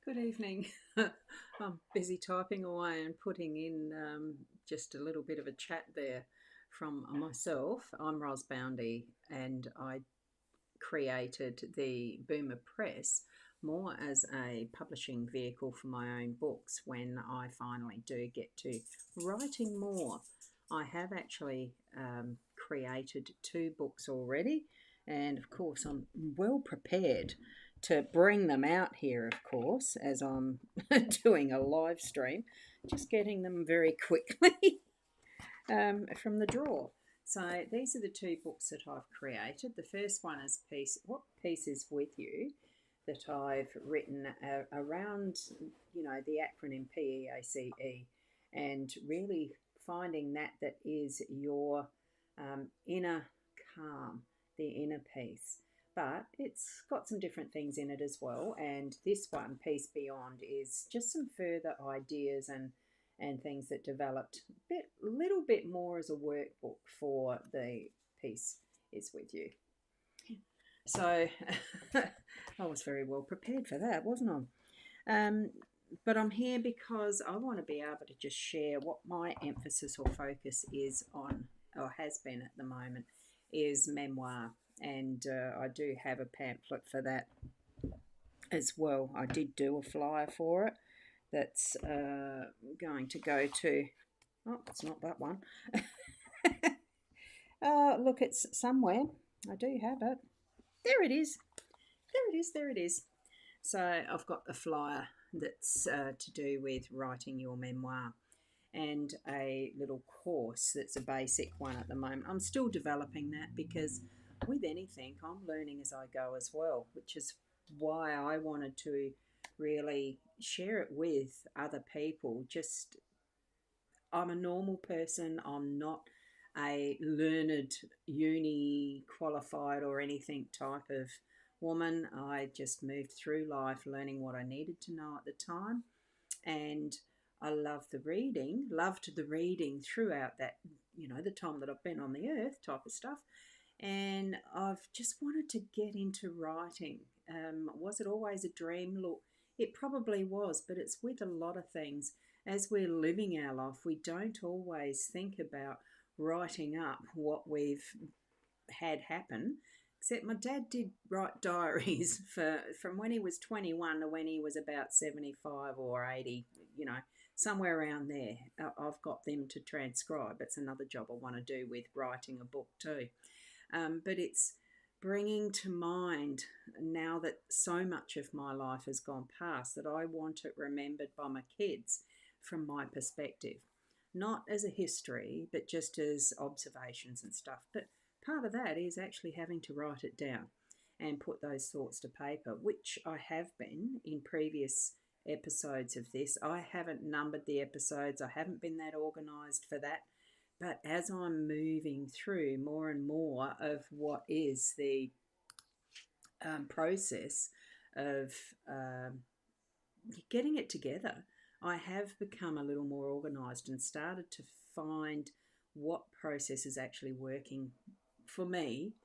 Good evening. I'm busy typing away and putting in just a little bit of a chat there from myself. I'm Ros Boundy and I created the Boomer Press more as a publishing vehicle for my own books when I finally do get to writing more. I have actually created two books already, and of course, I'm well prepared to bring them out here, of course, as I'm doing a live stream, just getting them very quickly from the drawer. So these are the two books that I've created. The first one is What Peace Is With You, that I've written around, the acronym PEACE, and really finding that is your inner calm, the inner peace. But it's got some different things in it as well. And this one, Peace Beyond, is just some further ideas and things that developed a little bit more as a workbook for the Peace Is With You. So I was very well prepared for that, wasn't I? But I'm here because I want to be able to just share what my emphasis or focus is on, or has been at the moment, is memoir. And I do have a pamphlet for that as well. I did do a flyer for it that's going to go to, oh, it's not that one. Look, it's somewhere. I do have it. There it is. There it is. So I've got a flyer that's to do with writing your memoir, and a little course that's a basic one at the moment. I'm still developing that because with anything, I'm learning as I go as well, which is why I wanted to really share it with other people. Just, I'm a normal person. I'm not a learned, uni qualified or anything type of woman. I just moved through life learning what I needed to know at the time. And I loved the reading throughout that, the time that I've been on the earth type of stuff. And I've just wanted to get into writing. Was it always a dream? Look, it probably was, but it's with a lot of things. As we're living our life, we don't always think about writing up what we've had happen. Except my dad did write diaries from when he was 21 to when he was about 75 or 80, somewhere around there. I've got them to transcribe. It's another job I want to do with writing a book too. But it's bringing to mind, now that so much of my life has gone past, that I want it remembered by my kids from my perspective. Not as a history, but just as observations and stuff. But part of that is actually having to write it down and put those thoughts to paper, which I have been in previous episodes of this. I haven't numbered the episodes, I haven't been that organised for that. But as I'm moving through more and more of what is the process of getting it together, I have become a little more organised and started to find what process is actually working for me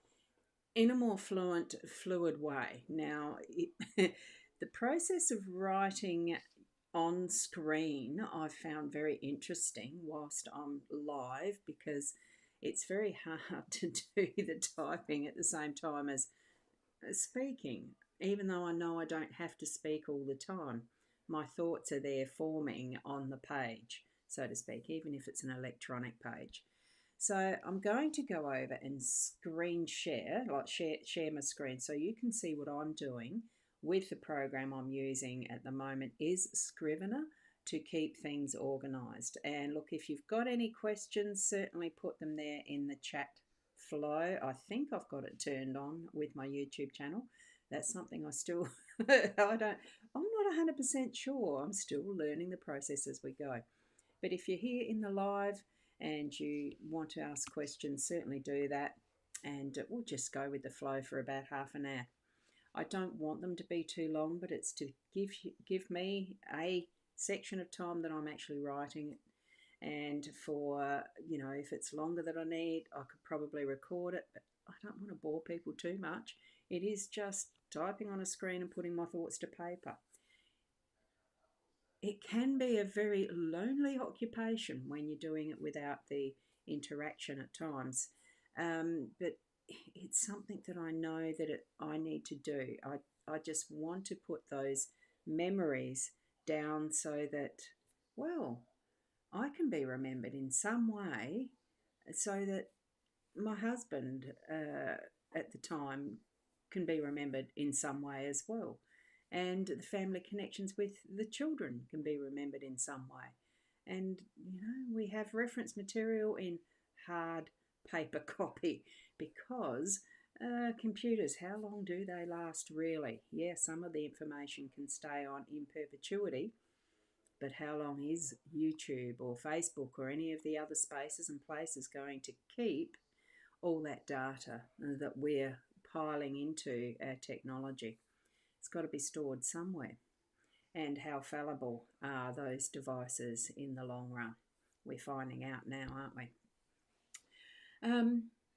in a more fluid way. Now, the process of writing on screen I found very interesting whilst I'm live, because it's very hard to do the typing at the same time as speaking, even though I know I don't have to speak all the time. My thoughts are there forming on the page, so to speak, even if it's an electronic page. So I'm going to go over and screen share, like share my screen, so you can see what I'm doing with the program I'm using at the moment is Scrivener, to keep things organised. And look, if you've got any questions, certainly put them there in the chat flow. I think I've got it turned on with my YouTube channel. That's something I still, I'm not 100% sure. I'm still learning the process as we go. But if you're here in the live and you want to ask questions, certainly do that. And we'll just go with the flow for about half an hour. I don't want them to be too long, but it's to give me a section of time that I'm actually writing. And for, if it's longer than I need, I could probably record it, but I don't want to bore people too much. It is just typing on a screen and putting my thoughts to paper. it can be a very lonely occupation when you're doing it without the interaction at times. But it's something that I know that I need to do. I just want to put those memories down so that, well, I can be remembered in some way so that my husband at the time can be remembered in some way as well. And the family connections with the children can be remembered in some way. And, we have reference material in hard paper copy because computers, how long do they last really? Yeah, some of the information can stay on in perpetuity, but how long is YouTube or Facebook or any of the other spaces and places going to keep all that data that we're piling into our technology? It's got to be stored somewhere. And how fallible are those devices in the long run? We're finding out now, aren't we?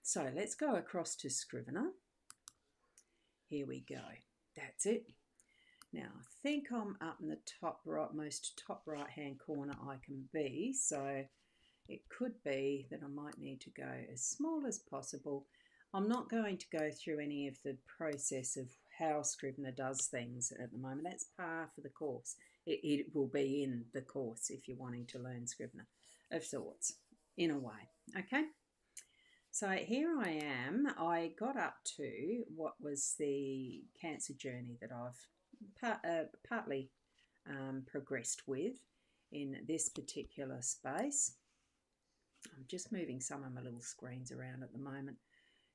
So let's go across to Scrivener. Here we go. That's it. Now, I think I'm up in the top right hand corner I can be, so it could be that I might need to go as small as possible. I'm not going to go through any of the process of how Scrivener does things at the moment. That's par for the course. It will be in the course if you're wanting to learn Scrivener of sorts, in a way. Okay? So here I am. I got up to what was the cancer journey that I've partly progressed with in this particular space. I'm just moving some of my little screens around at the moment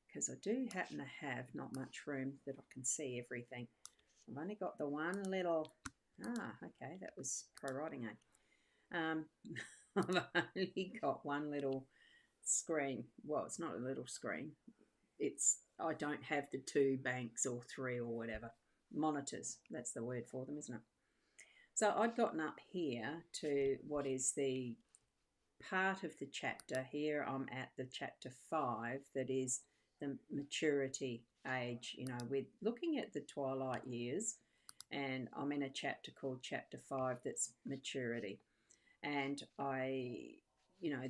because I do happen to have not much room that I can see everything. I've only got the one little, okay, that was pro writing aid. I've only got one little screen. Well, it's not a little screen. I don't have the two banks or three or whatever. Monitors, that's the word for them, isn't it? So I'd gotten up here to what is the part of the chapter. Here I'm at the chapter 5, that is the maturity age. We're looking at the twilight years, and I'm in a chapter called chapter 5 that's maturity. And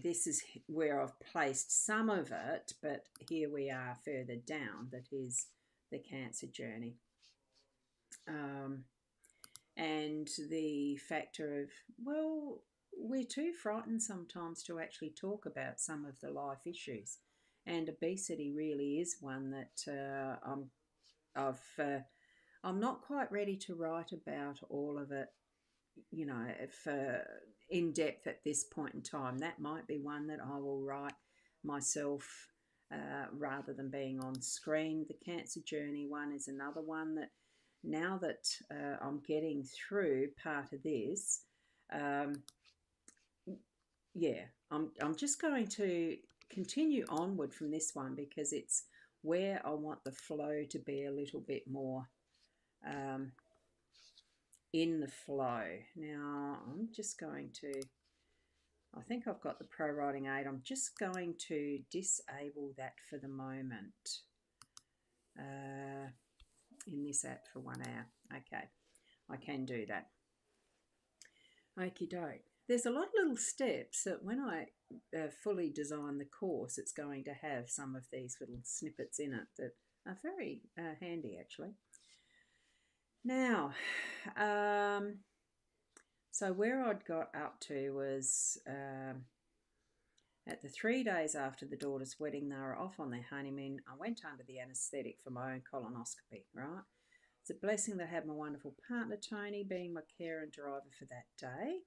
this is where I've placed some of it, but here we are further down, that is the cancer journey. And the factor of, well, we're too frightened sometimes to actually talk about some of the life issues. And obesity really is one that I'm not quite ready to write about all of it, if in depth at this point in time. That might be one that I will write myself rather than being on screen. The cancer journey one is another one that, now that I'm getting through part of this, I'm just going to continue onward from this one because it's where I want the flow to be a little bit more in the flow. Now, I'm just going to, I think I've got the pro writing aid. I'm just going to disable that for the moment in this app for 1 hour. Okay, I can do that. Okie doke. There's a lot of little steps that when I fully design the course, it's going to have some of these little snippets in it that are very handy actually. Now, so where I'd got up to was at the 3 days after the daughter's wedding, they were off on their honeymoon. I went under the anaesthetic for my own colonoscopy, right? It's a blessing that I had my wonderful partner, Tony, being my carer and driver for that day.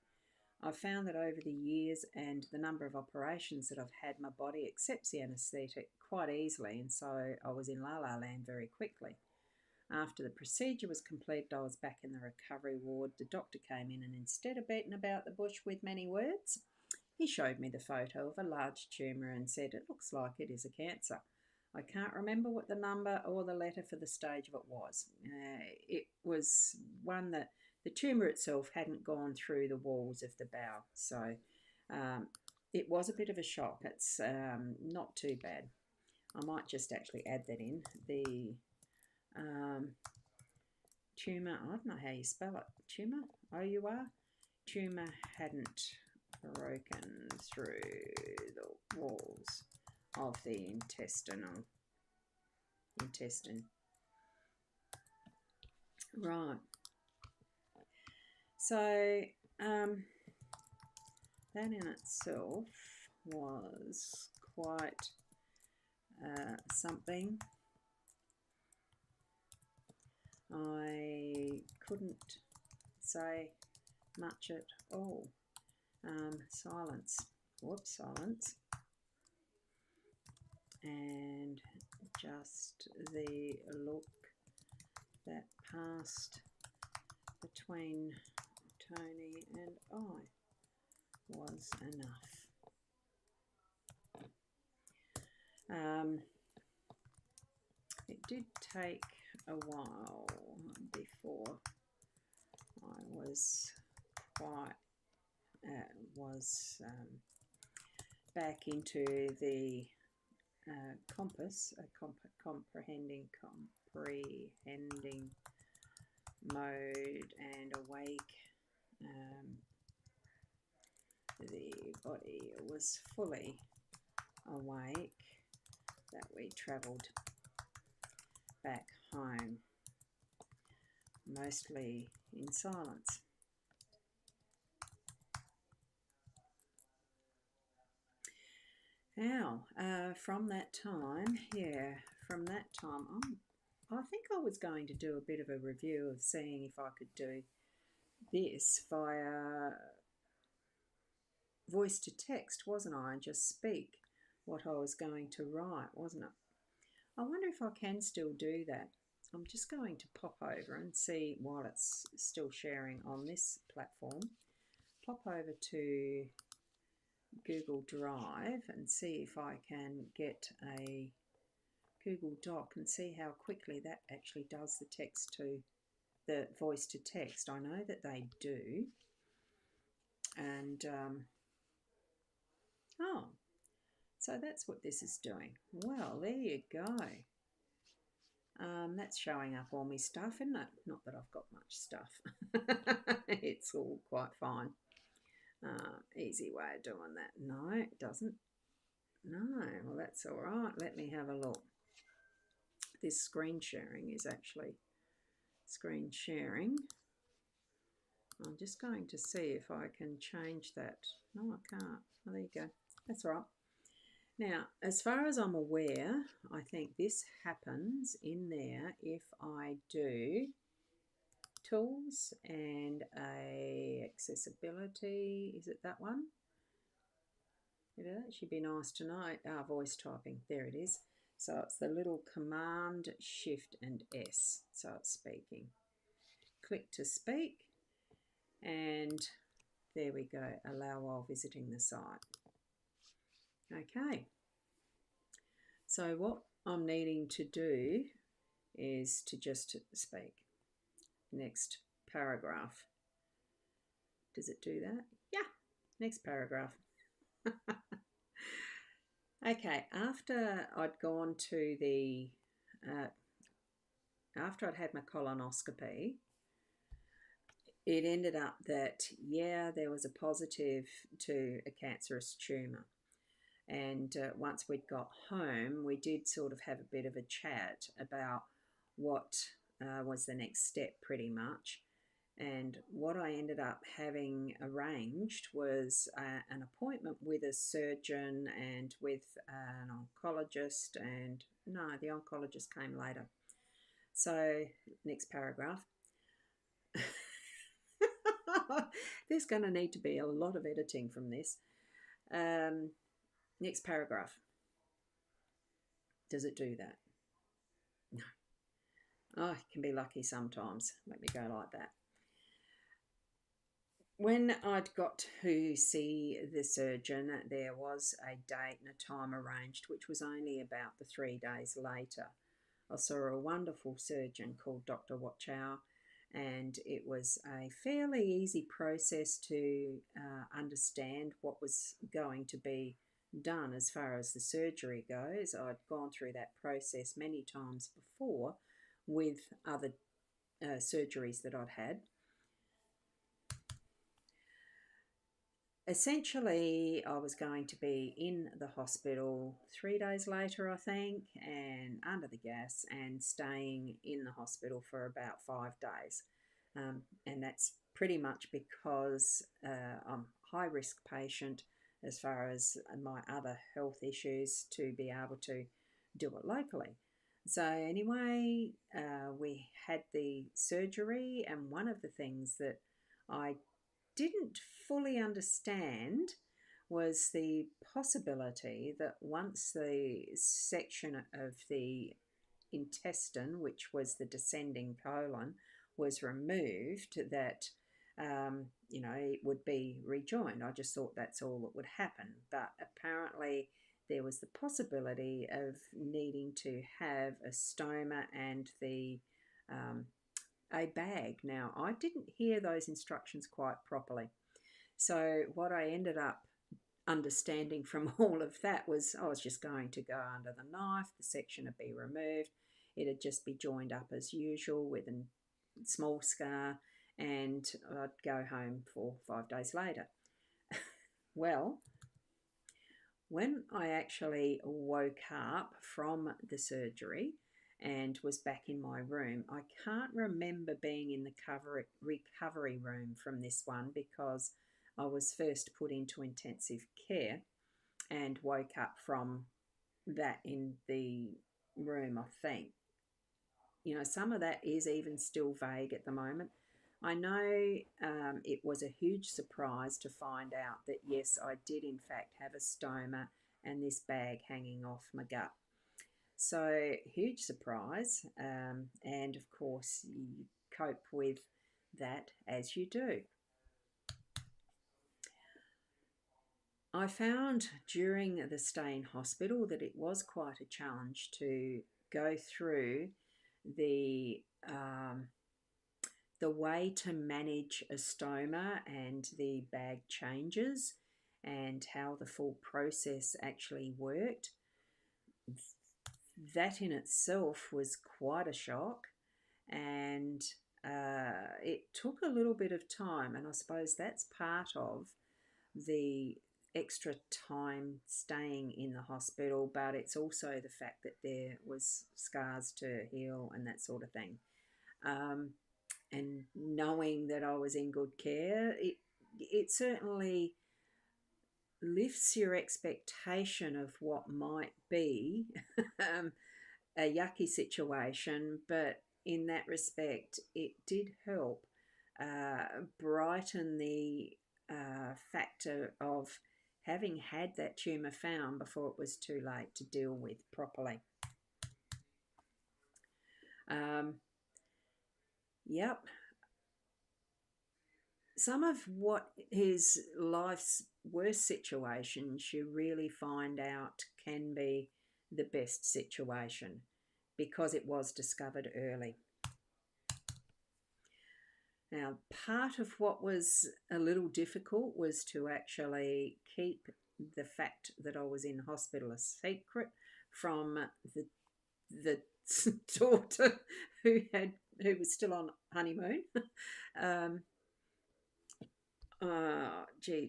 I've found that over the years and the number of operations that I've had, my body accepts the anaesthetic quite easily, and so I was in la la land very quickly. After the procedure was completed, I was back in the recovery ward. The doctor came in, and instead of beating about the bush with many words, he showed me the photo of a large tumour and said, "It looks like it is a cancer." I can't remember what the number or the letter for the stage of it was. It was one that the tumour itself hadn't gone through the walls of the bowel. So it was a bit of a shock. It's not too bad. I might just actually add that in. The tumour, I don't know how you spell it. Tumour, O-U-R. tumour hadn't broken through the walls of the intestine. Right. So that in itself was quite something. I couldn't say much at all. Silence. Whoops, silence. And just the look that passed between Tony and I was enough. It did take a while before I was quite back into the comprehending mode and awake. The body was fully awake that we travelled back home, mostly in silence. Now, from that time, I think I was going to do a bit of a review of seeing if I could do this via voice to text, wasn't I? And just speak what I was going to write, wasn't it? I wonder if I can still do that. I'm just going to pop over and see while it's still sharing on this platform. Pop over to Google Drive and see if I can get a Google Doc and see how quickly that actually does the voice to text. I know that they do. And oh, so that's what this is doing. Well, there you go. That's showing up all my stuff, isn't it? Not that I've got much stuff. It's all quite fine. Easy way of doing that. No, it doesn't. No, well, that's all right. Let me have a look. This screen sharing is actually screen sharing. I'm just going to see if I can change that. No, I can't. Oh, there you go. That's all right. Now, as far as I'm aware, I think this happens in there if I do tools and a accessibility. Is it that one? It should be nice to know. Voice typing. There it is. So it's the little Command, Shift and S. So it's speaking. Click to speak. And there we go. Allow while visiting the site. Okay. So what I'm needing to do is to just speak. Next paragraph. Does it do that? Yeah. Next paragraph. Okay. After I'd gone to the, after I'd had my colonoscopy, it ended up that, yeah, there was a positive to a cancerous tumour. And once we'd got home, we did sort of have a bit of a chat about what was the next step pretty much. And what I ended up having arranged was an appointment with a surgeon and with an oncologist. And no, the oncologist came later. So next paragraph. There's going to need to be a lot of editing from this. Next paragraph. Does it do that? No. Oh, it can be lucky sometimes. Let me go like that. When I'd got to see the surgeon, there was a date and a time arranged, which was only about the 3 days later. I saw a wonderful surgeon called Dr. Watchow, and it was a fairly easy process to understand what was going to be done as far as the surgery goes. I'd gone through that process many times before with other surgeries that I'd had. essentially, I was going to be in the hospital 3 days later, I think, and under the gas and staying in the hospital for about 5 days. And that's pretty much because I'm a high risk patient as far as my other health issues to be able to do it locally. So, anyway, we had the surgery, and one of the things that I didn't fully understand was the possibility that once the section of the intestine, which was the descending colon, was removed, that it would be rejoined. I just thought that's all that would happen, but apparently there was the possibility of needing to have a stoma and the a bag. Now, I didn't hear those instructions quite properly. So, what I ended up understanding from all of that was I was just going to go under the knife, the section would be removed, it'd just be joined up as usual with a small scar, and I'd go home for 5 days later. Well, when I actually woke up from the surgery and was back in my room, I can't remember being in the recovery room from this one because I was first put into intensive care and woke up from that in the room, I think. Some of that is even still vague at the moment. I know it was a huge surprise to find out that, yes, I did in fact have a stoma and this bag hanging off my gut. So, huge surprise. And of course, you cope with that as you do. I found during the stay in hospital that it was quite a challenge to go through the um, the way to manage a stoma and the bag changes and how the full process actually worked. That in itself was quite a shock, and it took a little bit of time, and I suppose that's part of the extra time staying in the hospital, but it's also the fact that there was scars to heal and that sort of thing. And knowing that I was in good care, it certainly lifts your expectation of what might be a yucky situation, but in that respect, it did help brighten the factor of having had that tumour found before it was too late to deal with properly. Yep. Some of what is life's worst situations you really find out can be the best situation because it was discovered early. Now, part of what was a little difficult was to actually keep the fact that I was in hospital a secret from the daughter who was still on honeymoon.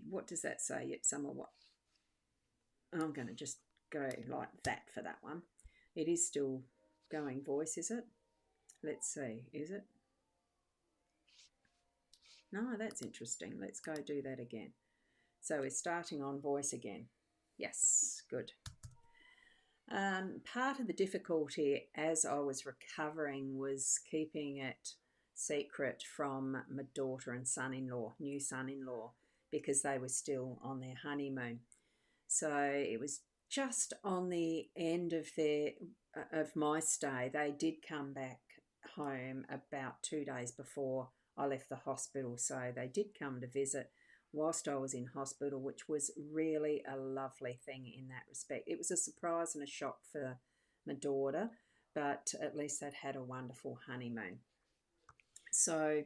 What does that say? Yep, some of what? I'm going to just go like that for that one. It is still going voice, is it? Let's see, is it? No, that's interesting. Let's go do that again. So we're starting on voice again. Yes, good. Part of the difficulty as I was recovering was keeping it secret from my daughter and son-in-law, new son-in-law, because they were still on their honeymoon. So it was just on the end of my stay. They did come back home about 2 days before I left the hospital. So they did come to visit whilst I was in hospital, which was really a lovely thing in that respect. It was a surprise and a shock for my daughter, but at least they'd had a wonderful honeymoon. So,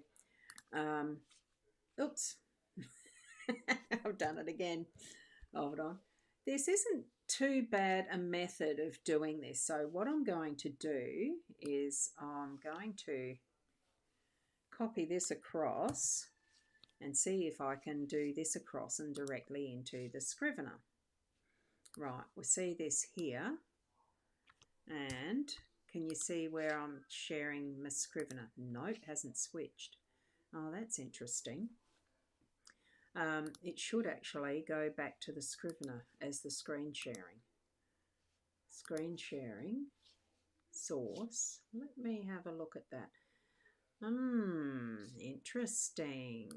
oops, I've done it again. Hold on. This isn't too bad a method of doing this. So what I'm going to do is I'm going to copy this across and see if I can do this across and directly into the scrivener. Right, we'll see this here, and can you see where I'm sharing my scrivener? No, it hasn't switched. Oh, that's interesting. It should actually go back to the scrivener as the screen sharing. Screen sharing, source. Let me have a look at that. Interesting.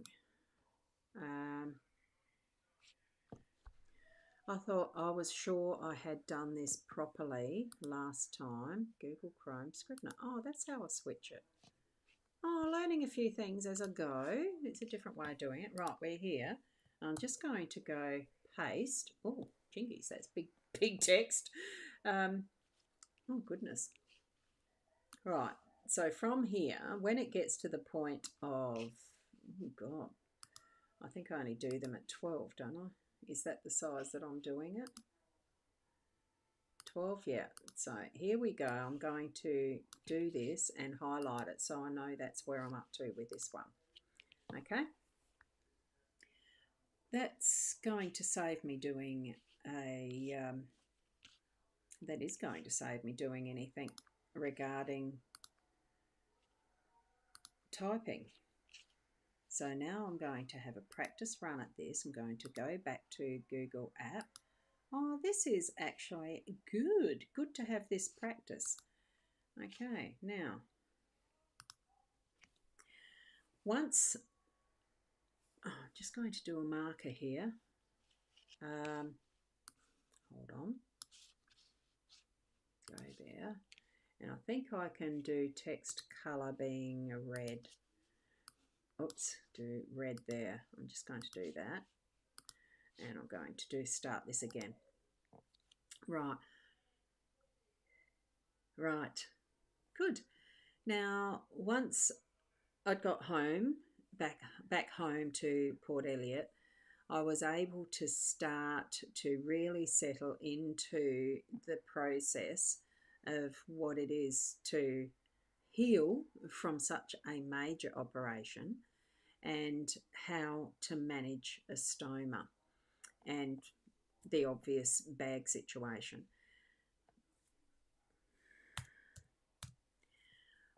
I thought I was sure I had done this properly last time. Google Chrome Scrivener. Oh, that's how I switch it. Oh, learning a few things as I go. It's a different way of doing it. Right, we're here. I'm just going to go paste. Oh, jinkies, that's big text. Oh, goodness. Right, so from here, when it gets to the point of, oh, God, I think I only do them at 12, don't I? Is that the size that I'm doing it? 12, yeah. So here we go. I'm going to do this and highlight it so I know that's where I'm up to with this one. Okay. That's going to save me doing that is going to save me doing anything regarding typing. So now I'm going to have a practice run at this. I'm going to go back to Google App. Oh, this is actually good. Good to have this practice. Okay, now, once, I'm just going to do a marker here. Hold on. Go there. And I think I can do text color being a red. Oops, do red there. I'm just going to do that. And I'm going to start this again. Right. Right. Good. Now, once I'd got home, back home to Port Elliot, I was able to start to really settle into the process of what it is to heal from such a major operation and how to manage a stoma and the obvious bag situation.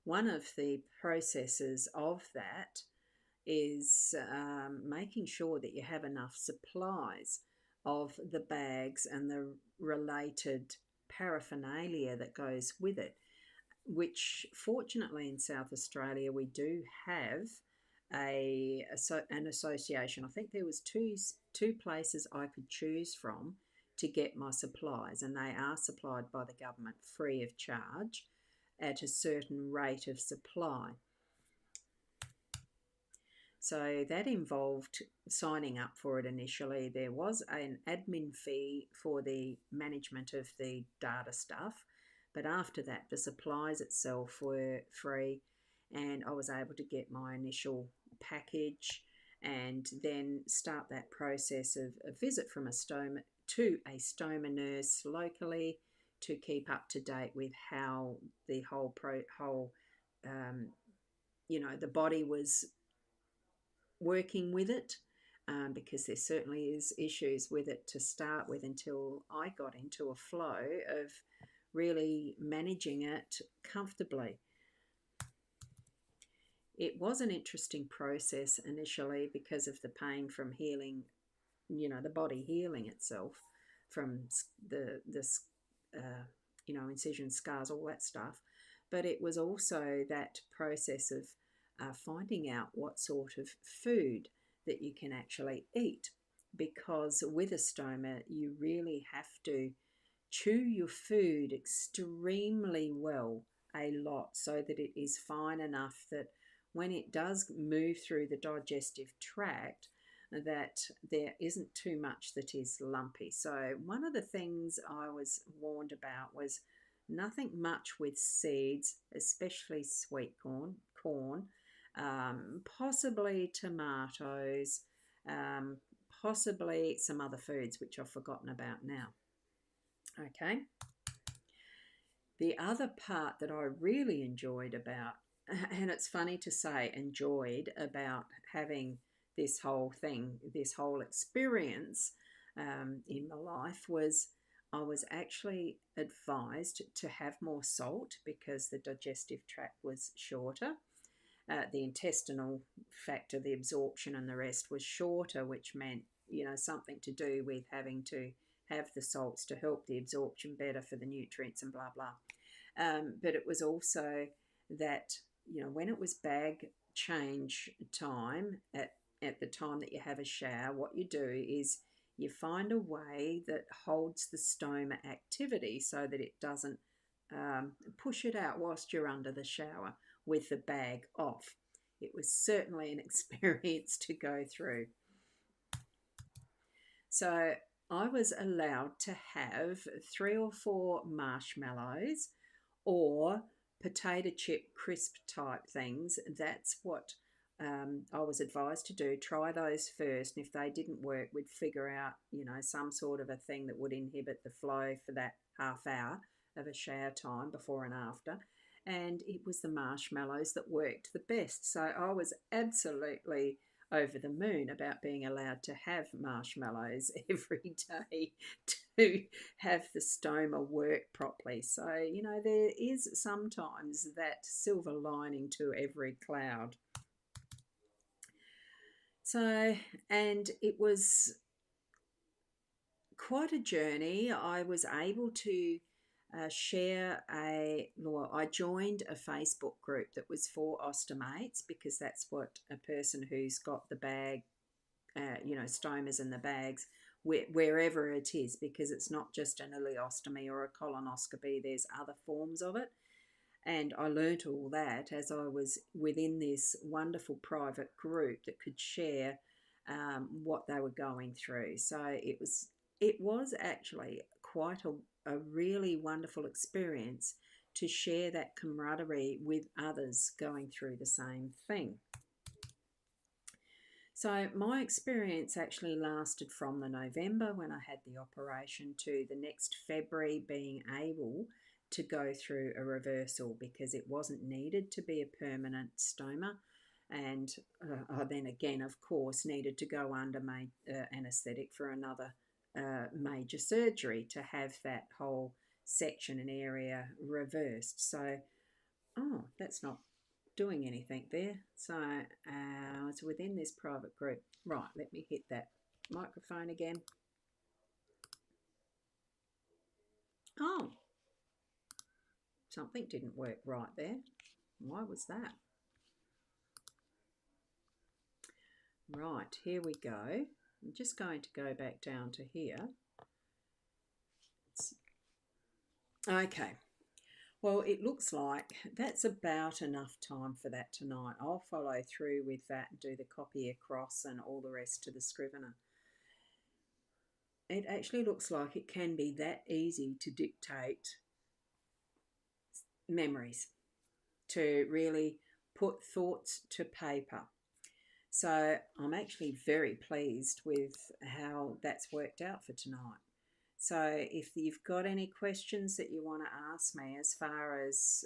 One of the processes of that is making sure that you have enough supplies of the bags and the related paraphernalia that goes with it, which fortunately in South Australia we do have an association. I think there was two places I could choose from to get my supplies, and they are supplied by the government free of charge at a certain rate of supply. So that involved signing up for it initially. There was an admin fee for the management of the data stuff, but after that, the supplies itself were free, and I was able to get my initial package and then start that process of a visit from a stoma to a stoma nurse locally to keep up to date with how the the body was working with it, because there certainly is issues with it to start with until I got into a flow of really managing it comfortably. It was an interesting process initially because of the pain from healing, the body healing itself from the incision scars, all that stuff. But it was also that process of finding out what sort of food that you can actually eat, because with a stoma you really have to chew your food extremely well, a lot, so that it is fine enough that when it does move through the digestive tract, that there isn't too much that is lumpy. So one of the things I was warned about was nothing much with seeds, especially sweet corn, possibly tomatoes, possibly some other foods which I've forgotten about now. Okay. The other part that I really enjoyed about, and it's funny to say enjoyed, about having this whole thing, this whole experience in my life was I was actually advised to have more salt because the digestive tract was shorter. The intestinal factor, the absorption and the rest was shorter, which meant, something to do with having to have the salts to help the absorption better for the nutrients and blah, blah. But it was also that, when it was bag change time, at the time that you have a shower, what you do is you find a way that holds the stoma activity so that it doesn't push it out whilst you're under the shower with the bag off. It was certainly an experience to go through. So I was allowed to have 3 or 4 marshmallows or potato chip crisp type things. That's what I was advised to do. Try those first, and if they didn't work, we'd figure out, some sort of a thing that would inhibit the flow for that half hour of a shower time before and after. And it was the marshmallows that worked the best. So I was absolutely over the moon about being allowed to have marshmallows every day to have the stoma work properly. So, there is sometimes that silver lining to every cloud. So, and it was quite a journey. I was able to I joined a Facebook group that was for ostomates because that's what a person who's got the bag, stomas in the bags, wherever it is, because it's not just an ileostomy or a colonoscopy, there's other forms of it. And I learnt all that as I was within this wonderful private group that could share what they were going through. So it was actually quite a really wonderful experience to share that camaraderie with others going through the same thing. So my experience actually lasted from the November when I had the operation to the next February being able to go through a reversal because it wasn't needed to be a permanent stoma. And I then again, of course, needed to go under anaesthetic for another major surgery to have that whole section and area reversed. So, that's not doing anything there. So it's within this private group. Right, let me hit that microphone again. Oh, something didn't work right there. Why was that? Right, here we go. I'm just going to go back down to here. Okay. Well, it looks like that's about enough time for that tonight. I'll follow through with that and do the copy across and all the rest to the scrivener. It actually looks like it can be that easy to dictate memories, to really put thoughts to paper. So I'm actually very pleased with how that's worked out for tonight. So if you've got any questions that you want to ask me as far as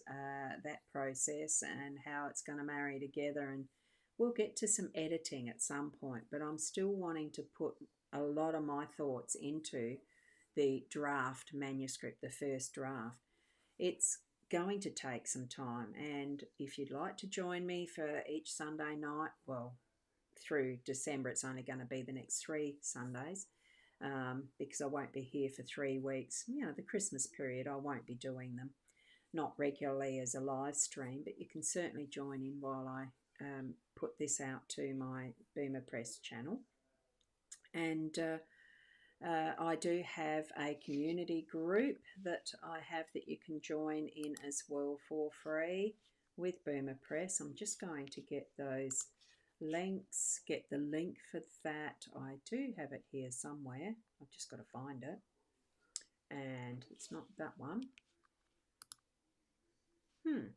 that process and how it's going to marry together, and we'll get to some editing at some point, but I'm still wanting to put a lot of my thoughts into the draft manuscript, the first draft. It's going to take some time, and if you'd like to join me for each Sunday night, well, through December it's only going to be the next 3 Sundays, because I won't be here for 3 weeks. The Christmas period I won't be doing them, not regularly as a live stream, but you can certainly join in while I put this out to my Boomer Press channel. And I do have a community group that I have that you can join in as well for free with Boomer Press. I'm just going to get those links, get the link for that. I do have it here somewhere. I've just got to find it. And it's not that one. Boomer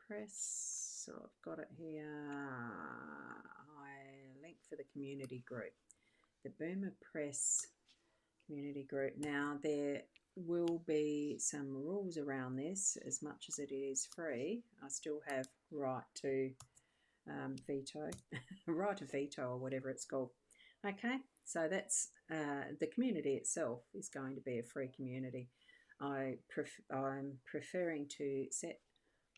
Press. So I've got it here. I link for the community group. The Boomer Press community group. Now there will be some rules around this. As much as it is free, I still have right to veto, right of veto, or whatever it's called. Okay, so that's the community itself is going to be a free community. I'm preferring to set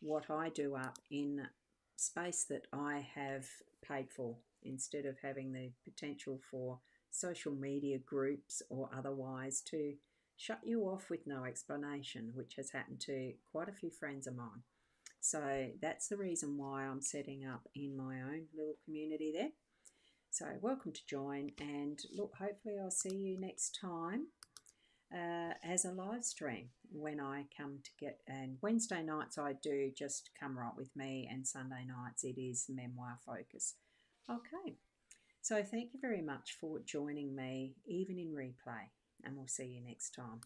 what I do up in space that I have paid for instead of having the potential for social media groups or otherwise to shut you off with no explanation, which has happened to quite a few friends of mine. So that's the reason why I'm setting up in my own little community there. So welcome to join, and look, hopefully I'll see you next time as a live stream when I come to get. And Wednesday nights I do just come right with me, and Sunday nights it is memoir focus. Okay, so thank you very much for joining me, even in replay, and we'll see you next time.